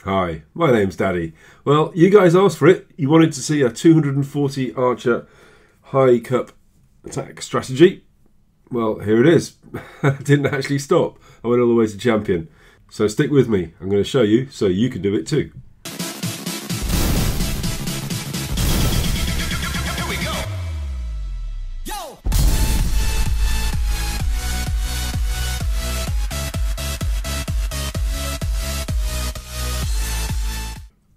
Hi, my name's Daddy. Well, you guys asked for it. You wanted to see a 240 archer high cup attack strategy. Well, here it is. I didn't actually stop. I went all the way to champion. So stick with me. I'm going to show you so you can do it too. Here we go. Yo!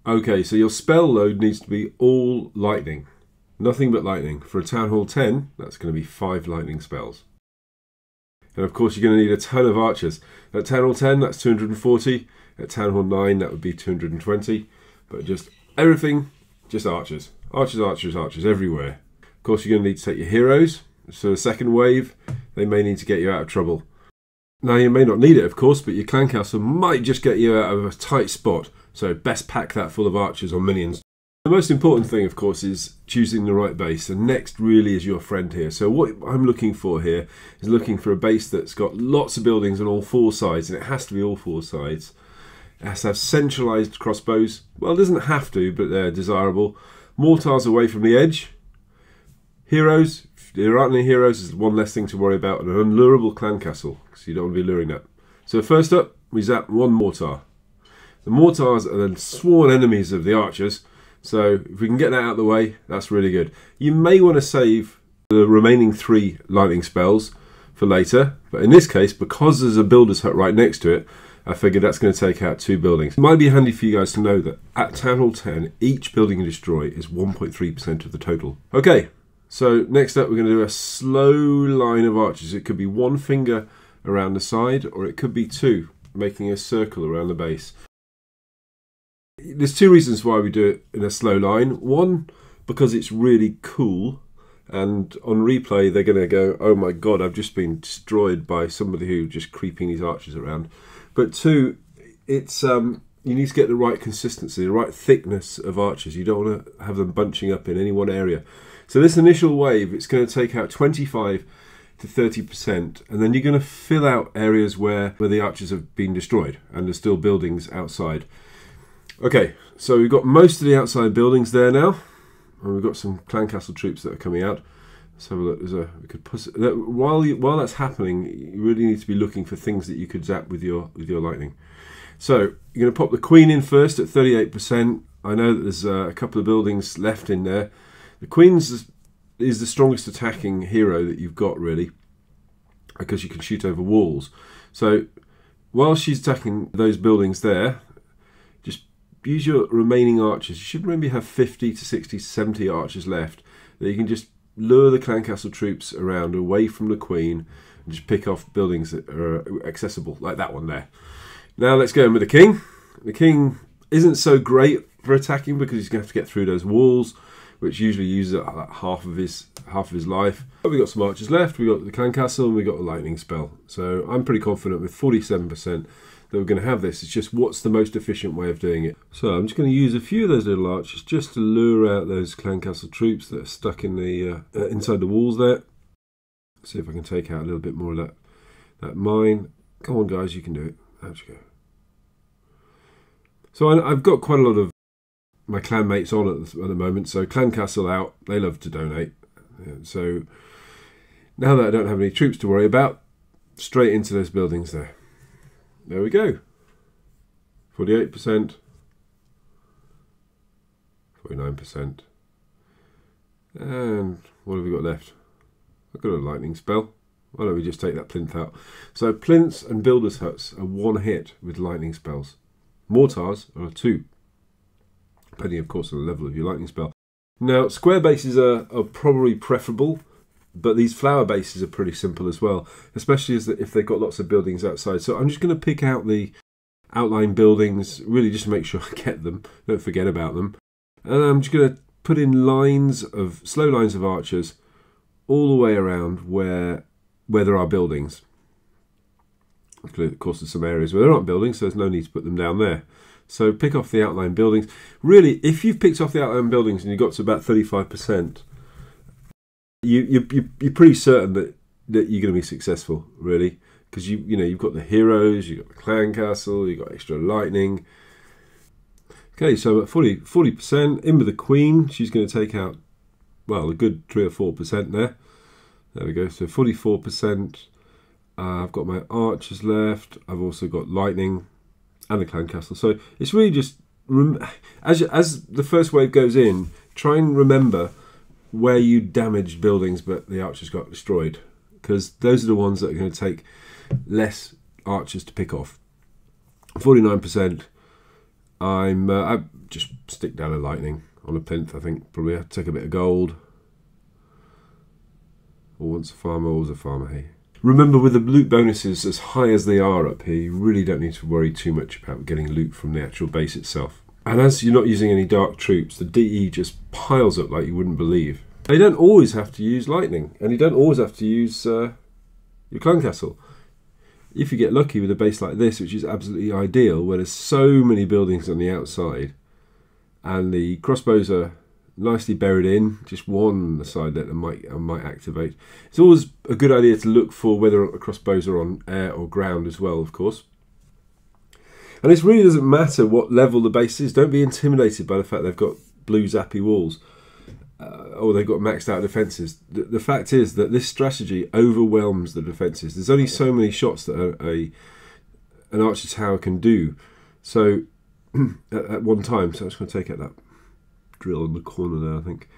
Okay, so your spell load needs to be all lightning. Nothing but lightning. For a Town Hall 10, that's going to be 5 lightning spells. And of course you're going to need a ton of archers. At Town Hall 10, that's 240. At Town Hall 9, that would be 220. But just everything, just archers. Archers, archers, archers everywhere. Of course you're going to need to take your heroes. So the second wave, they may need to get you out of trouble. Now you may not need it, of course, but your clan castle might just get you out of a tight spot. So best pack that full of archers or minions. The most important thing, of course, is choosing the right base. And next really is your friend here. So what I'm looking for here is looking for a base that's got lots of buildings on all 4 sides. And it has to be all 4 sides. It has to have centralised crossbows. Well, it doesn't have to, but they're desirable. Mortars away from the edge. Heroes. If there aren't any heroes, there's one less thing to worry about. And an unlurable clan castle, because you don't want to be luring that. So first up, we zap 1 mortar. The mortars are the sworn enemies of the archers, so if we can get that out of the way, that's really good. You may want to save the remaining 3 lightning spells for later, but in this case, because there's a builder's hut right next to it, I figured that's going to take out 2 buildings. It might be handy for you guys to know that at Town Hall 10, each building you destroy is 1.3% of the total. Okay, so next up we're going to do a slow line of archers. It could be 1 finger around the side, or it could be 2, making a circle around the base. There's 2 reasons why we do it in a slow line. One, because it's really cool, and on replay they're going to go, oh my god, I've just been destroyed by somebody who just creeping these archers around. But 2, it's you need to get the right consistency, the right thickness of archers. You don't want to have them bunching up in any one area. So this initial wave, it's going to take out 25 to 30%, and then you're going to fill out areas where the archers have been destroyed and there's still buildings outside. Okay, so we've got most of the outside buildings there now, and we've got some clan castle troops that are coming out. Let's have a look. We could push while that's happening. You really need to be looking for things that you could zap with your lightning. So you're going to pop the queen in first at 38%. I know that there's a couple of buildings left in there. The queen is the strongest attacking hero that you've got, really, because you can shoot over walls. So while she's attacking those buildings there, just use your remaining archers. You should maybe have 50 to 60 to 70 archers left that you can just lure the clan castle troops around away from the queen and just pick off buildings that are accessible, like that one there. Now let's go in with the king. The king isn't so great for attacking because he's going to have to get through those walls, which usually uses half of his life. But we've got some archers left. We've got the clan castle and we've got a lightning spell. So I'm pretty confident with 47% that we're going to have this. It's just what's the most efficient way of doing it. So I'm just going to use a few of those little archers just to lure out those clan castle troops that are stuck in the inside the walls there. See if I can take out a little bit more of that mine. Come on guys, you can do it. Out you go. So I've got quite a lot of my clan mates on at the moment, so clan castle out, they love to donate. So now that I don't have any troops to worry about, straight into those buildings there. There we go. 48%, 49%. And what have we got left? I've got a lightning spell. Why don't we just take that plinth out? So plinths and builders' huts are 1 hit with lightning spells. Mortars are 2. Depending, of course, on the level of your lightning spell. Now, square bases are probably preferable, but these flower bases are pretty simple as well, especially if they've got lots of buildings outside. So I'm just going to pick out the outline buildings, really just to make sure I get them, don't forget about them. And I'm just going to put in slow lines of archers all the way around where there are buildings. Of course, there's some areas where there aren't buildings, so there's no need to put them down there. So pick off the outline buildings. Really, if you've picked off the outline buildings and you've got to about 35%, you're pretty certain that you're going to be successful, really, because you've got the heroes, you've got the clan castle, you've got extra lightning. Okay, so at 40%, in with the queen, she's going to take out, well, a good 3 or 4% there. There we go, so 44%. I've got my archers left. I've also got lightning and the clan castle. So it's really just, as the first wave goes in, try and remember where you damaged buildings but the archers got destroyed, because those are the ones that are going to take less archers to pick off. 49%. I just stick down a lightning on a plinth. I think probably have to take a bit of gold. Or once a farmer, always a farmer. Hey. Remember, with the loot bonuses as high as they are up here, you really don't need to worry too much about getting loot from the actual base itself. And as you're not using any dark troops, the DE just piles up like you wouldn't believe. You don't always have to use lightning, and you don't always have to use your clan castle. If you get lucky with a base like this, which is absolutely ideal, where there's so many buildings on the outside, and the crossbows are nicely buried in, just one on the side that might activate. It's always a good idea to look for whether the crossbows are on air or ground as well, of course. And it really doesn't matter what level the base is. Don't be intimidated by the fact they've got blue zappy walls or they've got maxed out defences. The fact is that this strategy overwhelms the defences. There's only so many shots that an archer tower can do. So at one time, so I'm just going to take out that drill in the corner there, I think.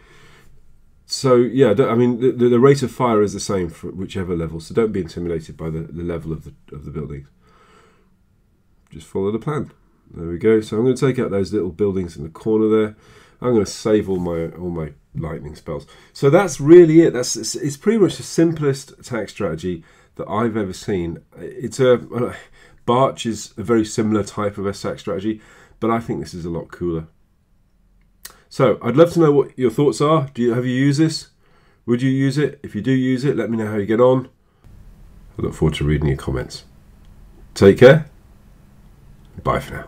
So yeah, I mean the rate of fire is the same for whichever level, so don't be intimidated by the level of the buildings. Just follow the plan. There we go. So I'm going to take out those little buildings in the corner there. I'm going to save all my lightning spells. So that's really it. It's pretty much the simplest attack strategy that I've ever seen. Barch is a very similar type of attack strategy, but I think this is a lot cooler. So I'd love to know what your thoughts are. Have you used this? Would you use it? If you do use it, let me know how you get on. I look forward to reading your comments. Take care. Bye for now.